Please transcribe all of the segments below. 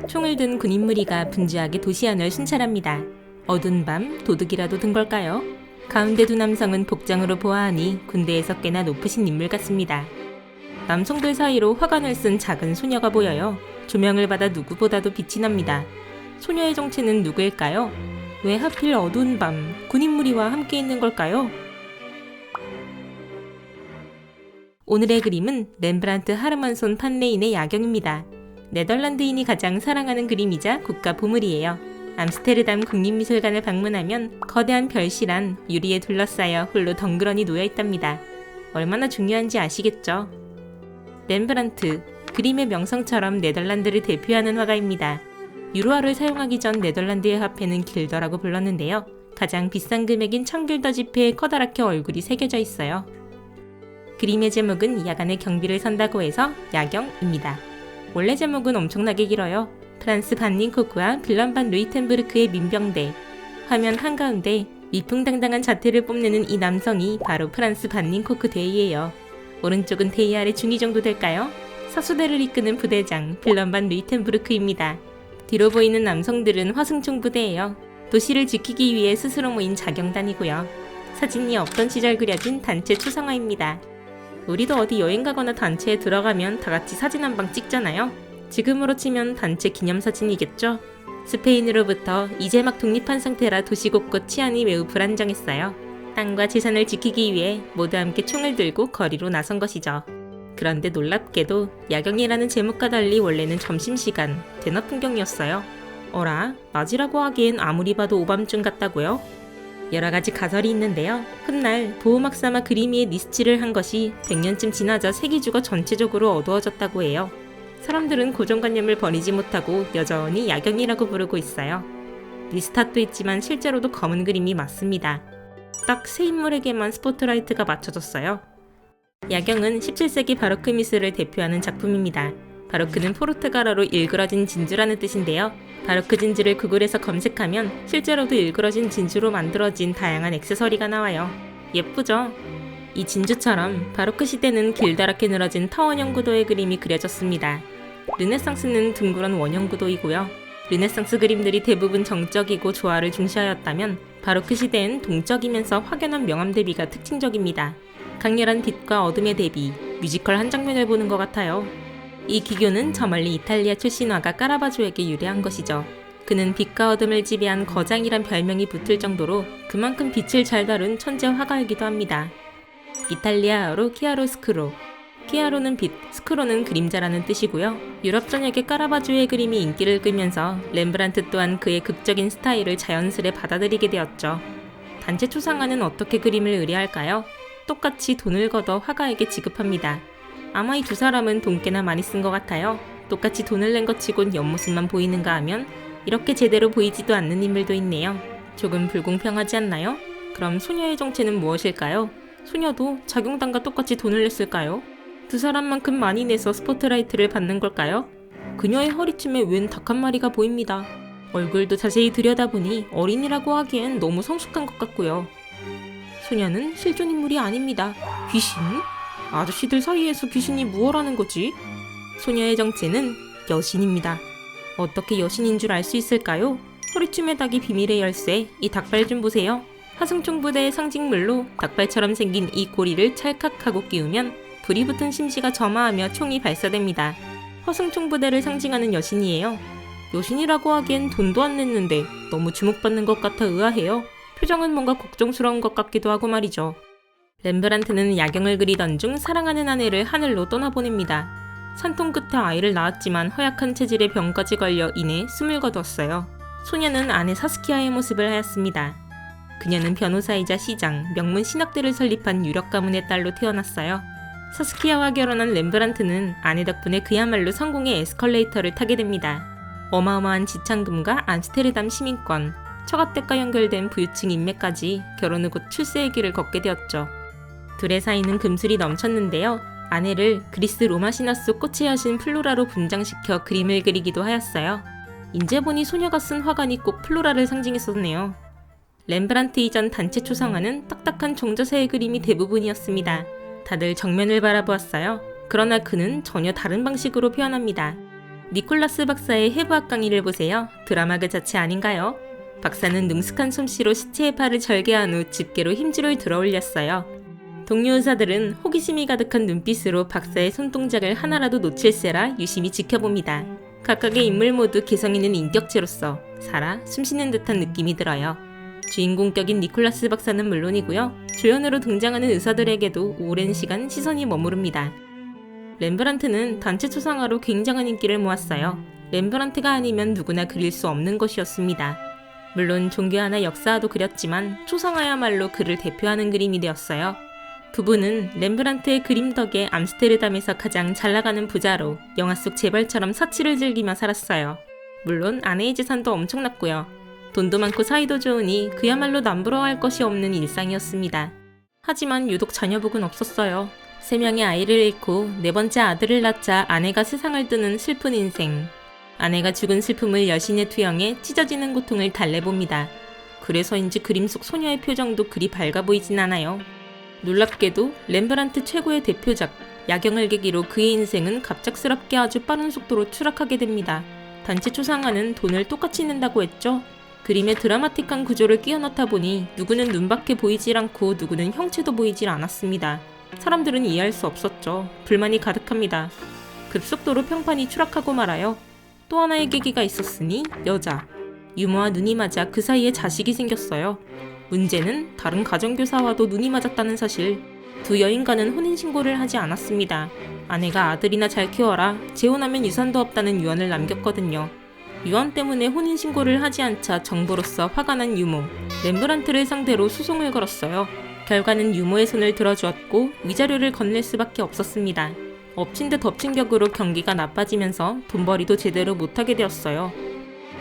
총을 든 군인 무리가 분주하게 도시 안을 순찰합니다. 어두운 밤 도둑이라도 든 걸까요? 가운데 두 남성은 복장으로 보아하니 군대에서 꽤나 높으신 인물 같습니다. 남성들 사이로 화관을 쓴 작은 소녀가 보여요. 조명을 받아 누구보다도 빛이 납니다. 소녀의 정체는 누구일까요? 왜 하필 어두운 밤 군인 무리와 함께 있는 걸까요? 오늘의 그림은 렘브란트 하르만손 판 레인의 야경입니다. 네덜란드인이 가장 사랑하는 그림이자 국가 보물이에요. 암스테르담 국립미술관을 방문하면 거대한 별실한 유리에 둘러싸여 홀로 덩그러니 놓여있답니다. 얼마나 중요한지 아시겠죠? 렘브란트, 그림의 명성처럼 네덜란드를 대표하는 화가입니다. 유로화를 사용하기 전 네덜란드의 화폐는 길더라고 불렀는데요. 가장 비싼 금액인 1000길더 지폐에 커다랗게 얼굴이 새겨져 있어요. 그림의 제목은 야간의 경비를 선다고 해서 야경입니다. 원래 제목은 엄청나게 길어요. 프란스 반닌코크와 빌런 반 루이텐부르크의 민병대. 화면 한가운데 위풍당당한 자태를 뽐내는 이 남성이 바로 프란스 반닌코크 대위예요. 오른쪽은 대위 아래 중위 정도 될까요? 사수대를 이끄는 부대장 빌런 반 루이텐부르크입니다. 뒤로 보이는 남성들은 화승총 부대예요. 도시를 지키기 위해 스스로 모인 자경단이고요. 사진이 없던 시절 그려진 단체 추상화입니다. 우리도 어디 여행 가거나 단체에 들어가면 다 같이 사진 한 방 찍잖아요. 지금으로 치면 단체 기념사진이겠죠? 스페인으로부터 이제 막 독립한 상태라 도시 곳곳 치안이 매우 불안정했어요. 땅과 재산을 지키기 위해 모두 함께 총을 들고 거리로 나선 것이죠. 그런데 놀랍게도 야경이라는 제목과 달리 원래는 점심시간, 대낮 풍경이었어요. 어라, 낮이라고 하기엔 아무리 봐도 오밤중 같다고요? 여러가지 가설이 있는데요. 훗날 보호막 삼아 그림 위에 니스치를 한 것이 100년쯤 지나자 세기주가 전체적으로 어두워졌다고 해요. 사람들은 고정관념을 버리지 못하고 여전히 야경이라고 부르고 있어요. 니스탓도 있지만 실제로도 검은 그림이 맞습니다. 딱 세 인물에게만 스포트라이트가 맞춰졌어요. 야경은 17세기 바로크 미술을 대표하는 작품입니다. 바로크는 포르투갈어로 일그러진 진주라는 뜻인데요. 바로크 진주를 구글에서 검색하면 실제로도 일그러진 진주로 만들어진 다양한 액세서리가 나와요. 예쁘죠? 이 진주처럼 바로크 시대는 길다랗게 늘어진 타원형 구도의 그림이 그려졌습니다. 르네상스는 둥그런 원형 구도이고요. 르네상스 그림들이 대부분 정적이고 조화를 중시하였다면 바로크 시대엔 동적이면서 확연한 명암 대비가 특징적입니다. 강렬한 빛과 어둠의 대비, 뮤지컬 한 장면을 보는 것 같아요. 이 기교는 저 멀리 이탈리아 출신 화가 까라바조에게 유래한 것이죠. 그는 빛과 어둠을 지배한 거장이란 별명이 붙을 정도로 그만큼 빛을 잘 다룬 천재 화가이기도 합니다. 이탈리아어로 키아로스크로, 키아로는 빛, 스크로는 그림자라는 뜻이고요. 유럽 전역의 까라바조의 그림이 인기를 끌면서 렘브란트 또한 그의 극적인 스타일을 자연스레 받아들이게 되었죠. 단체 초상화는 어떻게 그림을 의뢰할까요? 똑같이 돈을 걷어 화가에게 지급합니다. 아마 이 두 사람은 돈 꽤나 많이 쓴 것 같아요. 똑같이 돈을 낸 것 치곤 옆모습만 보이는가 하면 이렇게 제대로 보이지도 않는 인물도 있네요. 조금 불공평하지 않나요? 그럼 소녀의 정체는 무엇일까요? 소녀도 자경단과 똑같이 돈을 냈을까요? 두 사람만큼 많이 내서 스포트라이트를 받는 걸까요? 그녀의 허리춤에 웬 닭 한 마리가 보입니다. 얼굴도 자세히 들여다보니 어린이라고 하기엔 너무 성숙한 것 같고요. 소녀는 실존 인물이 아닙니다. 귀신? 아저씨들 사이에서 귀신이 무엇하는 거지? 소녀의 정체는 여신입니다. 어떻게 여신인 줄 알 수 있을까요? 허리춤에 닭이 비밀의 열쇠, 이 닭발 좀 보세요. 화승총 부대의 상징물로 닭발처럼 생긴 이 고리를 찰칵하고 끼우면 불이 붙은 심지가 점화하며 총이 발사됩니다. 화승총 부대를 상징하는 여신이에요. 여신이라고 하기엔 돈도 안 냈는데 너무 주목받는 것 같아 의아해요. 표정은 뭔가 걱정스러운 것 같기도 하고 말이죠. 렘브란트는 야경을 그리던 중 사랑하는 아내를 하늘로 떠나보냅니다. 산통 끝에 아이를 낳았지만 허약한 체질에 병까지 걸려 인해 숨을 거두었어요. 소녀는 아내 사스키아의 모습을 하였습니다. 그녀는 변호사이자 시장, 명문 신학대를 설립한 유력 가문의 딸로 태어났어요. 사스키아와 결혼한 렘브란트는 아내 덕분에 그야말로 성공의 에스컬레이터를 타게 됩니다. 어마어마한 지창금과 암스테르담 시민권, 처가댁과 연결된 부유층 인맥까지 결혼 후 곧 출세의 길을 걷게 되었죠. 둘의 사이는 금술이 넘쳤는데요. 아내를 그리스 로마 신화 속 꽃의 여신 플로라로 분장시켜 그림을 그리기도 하였어요. 인제 보니 소녀가 쓴 화관이 꼭 플로라를 상징했었네요. 렘브란트 이전 단체 초상화는 딱딱한 정자세의 그림이 대부분이었습니다. 다들 정면을 바라보았어요. 그러나 그는 전혀 다른 방식으로 표현합니다. 니콜라스 박사의 해부학 강의를 보세요. 드라마 그 자체 아닌가요? 박사는 능숙한 솜씨로 시체의 팔을 절개한 후 집게로 힘줄을 들어올렸어요. 동료 의사들은 호기심이 가득한 눈빛으로 박사의 손동작을 하나라도 놓칠세라 유심히 지켜봅니다. 각각의 인물 모두 개성 있는 인격체로서 살아 숨쉬는 듯한 느낌이 들어요. 주인공격인 니콜라스 박사는 물론이고요. 조연으로 등장하는 의사들에게도 오랜 시간 시선이 머무릅니다. 렘브란트는 단체 초상화로 굉장한 인기를 모았어요. 렘브란트가 아니면 누구나 그릴 수 없는 것이었습니다. 물론 종교화나 역사화도 그렸지만 초상화야말로 그를 대표하는 그림이 되었어요. 부부는 렘브란트의 그림 덕에 암스테르담에서 가장 잘나가는 부자로 영화 속 재벌처럼 사치를 즐기며 살았어요. 물론 아내의 재산도 엄청났고요. 돈도 많고 사이도 좋으니 그야말로 남부러워할 것이 없는 일상이었습니다. 하지만 유독 자녀복은 없었어요. 3명의 아이를 잃고 4번째 아들을 낳자 아내가 세상을 뜨는 슬픈 인생. 아내가 죽은 슬픔을 여신의 투영해 찢어지는 고통을 달래봅니다. 그래서인지 그림 속 소녀의 표정도 그리 밝아 보이진 않아요. 놀랍게도 렘브란트 최고의 대표작 야경을 계기로 그의 인생은 갑작스럽게 아주 빠른 속도로 추락하게 됩니다. 단체 초상화는 돈을 똑같이 낸다고 했죠. 그림의 드라마틱한 구조를 끼워 넣다 보니 누구는 눈밖에 보이질 않고 누구는 형체도 보이질 않았습니다. 사람들은 이해할 수 없었죠. 불만이 가득합니다. 급속도로 평판이 추락하고 말아요. 또 하나의 계기가 있었으니 여자. 유모와 눈이 맞아 그 사이에 자식이 생겼어요. 문제는 다른 가정교사와도 눈이 맞았다는 사실. 두 여인과는 혼인신고를 하지 않았습니다. 아내가 아들이나 잘 키워라, 재혼하면 유산도 없다는 유언을 남겼거든요. 유언 때문에 혼인신고를 하지 않자 정부로서 화가 난 유모. 렘브란트를 상대로 소송을 걸었어요. 결과는 유모의 손을 들어주었고 위자료를 건넬 수밖에 없었습니다. 엎친 데 덮친 격으로 경기가 나빠지면서 돈벌이도 제대로 못하게 되었어요.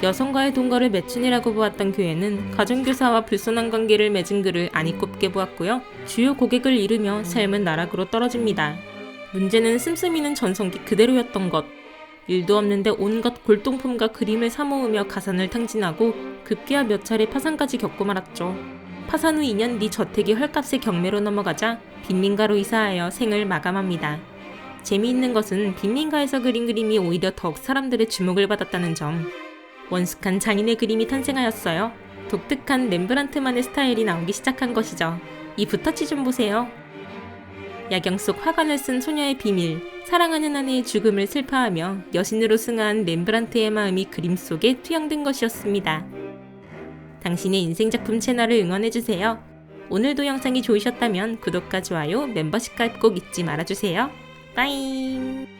여성과의 동거를 매춘이라고 보았던 교회는 가정교사와 불손한 관계를 맺은 그를 안이 꼽게 보았고요. 주요 고객을 잃으며 삶은 나락으로 떨어집니다. 문제는 씀씀이는 전성기 그대로였던 것. 일도 없는데 온갖 골동품과 그림을 사모으며 가산을 탕진하고 급기야 몇 차례 파산까지 겪고 말았죠. 파산 후 2년 뒤 저택이 헐값의 경매로 넘어가자 빈민가로 이사하여 생을 마감합니다. 재미있는 것은 빈민가에서 그린 그림이 오히려 더욱 사람들의 주목을 받았다는 점. 원숙한 장인의 그림이 탄생하였어요. 독특한 렘브란트만의 스타일이 나오기 시작한 것이죠. 이 붓터치 좀 보세요. 야경 속 화관을 쓴 소녀의 비밀, 사랑하는 아내의 죽음을 슬퍼하며 여신으로 승화한 렘브란트의 마음이 그림 속에 투영된 것이었습니다. 당신의 인생작품 채널을 응원해주세요. 오늘도 영상이 좋으셨다면 구독과 좋아요, 멤버십 가입 꼭 잊지 말아주세요. 빠잉!